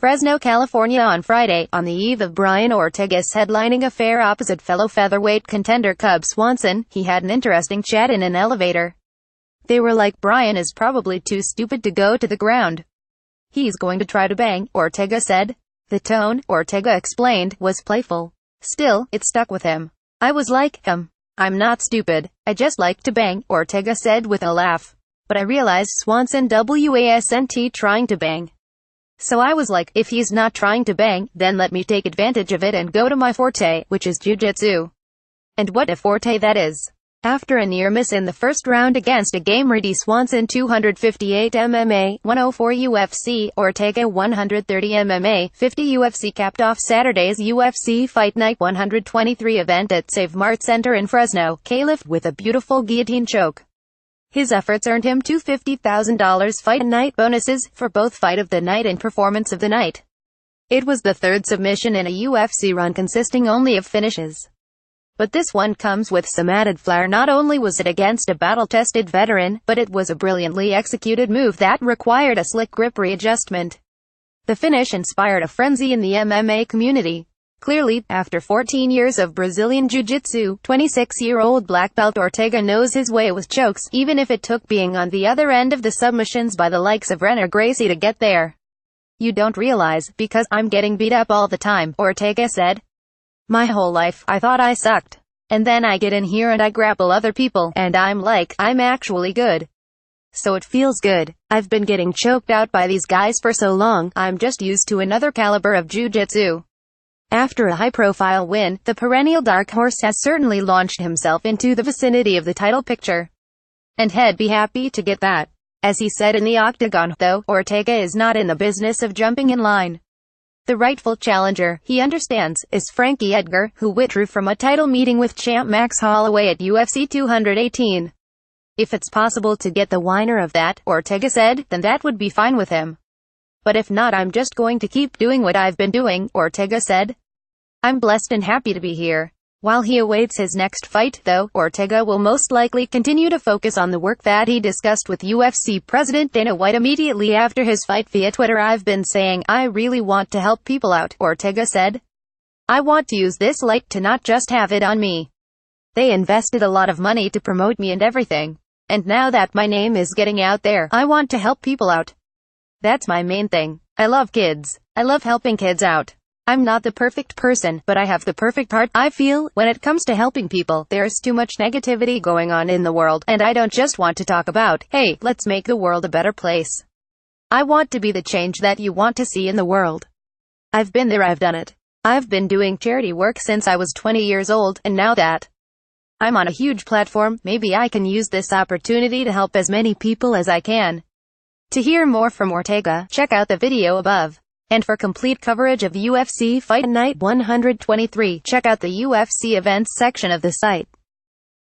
Fresno, California on Friday, on the eve of Brian Ortega's headlining affair opposite fellow featherweight contender Cub Swanson. He had an interesting chat in an elevator. They were like, "Brian is probably too stupid to go to the ground. He's going to try to bang," Ortega said. The tone, Ortega explained, was playful. Still, it stuck with him. "I was like, I'm not stupid. I just like to bang," Ortega said with a laugh. "But I realized Swanson wasn't trying to bang. So I was like, if he's not trying to bang, then let me take advantage of it and go to my forte, which is jiu-jitsu." And what a forte that is. After a near miss in the first round against a game-ready Swanson 258 MMA, 104 UFC, Ortega 130 MMA, 50 UFC capped off Saturday's UFC Fight Night 123 event at Save Mart Center in Fresno, Calif, with a beautiful guillotine choke. His efforts earned him two $50,000 fight night bonuses, for both fight of the night and performance of the night. It was the third submission in a UFC run consisting only of finishes. But this one comes with some added flair. Not only was it against a battle-tested veteran, but it was a brilliantly executed move that required a slick grip readjustment. The finish inspired a frenzy in the MMA community. Clearly, after 14 years of Brazilian Jiu-Jitsu, 26-year-old black belt Ortega knows his way with chokes, even if it took being on the other end of the submissions by the likes of Renner Gracie to get there. "You don't realize, because I'm getting beat up all the time," Ortega said. "My whole life, I thought I sucked. And then I get in here and I grapple other people, and I'm like, I'm actually good. So it feels good. I've been getting choked out by these guys for so long, I'm just used to another caliber of jiu-jitsu." After a high-profile win, the perennial dark horse has certainly launched himself into the vicinity of the title picture. And he'd be happy to get that. As he said in the octagon, though, Ortega is not in the business of jumping in line. The rightful challenger, he understands, is Frankie Edgar, who withdrew from a title meeting with champ Max Holloway at UFC 218. "If it's possible to get the winner of that," Ortega said, "then that would be fine with him. But if not, I'm just going to keep doing what I've been doing," Ortega said. "I'm blessed and happy to be here." While he awaits his next fight, though, Ortega will most likely continue to focus on the work that he discussed with UFC President Dana White immediately after his fight via Twitter. "I've been saying, I really want to help people out," Ortega said. "I want to use this light to not just have it on me. They invested a lot of money to promote me and everything. And now that my name is getting out there, I want to help people out. That's my main thing. I love kids. I love helping kids out. I'm not the perfect person, but I have the perfect heart. I feel, when it comes to helping people, there's too much negativity going on in the world, and I don't just want to talk about, hey, let's make the world a better place. I want to be the change that you want to see in the world. I've been there, I've done it. I've been doing charity work since I was 20 years old, and now that I'm on a huge platform, maybe I can use this opportunity to help as many people as I can." To hear more from Ortega, check out the video above. And for complete coverage of UFC Fight Night 123, check out the UFC events section of the site.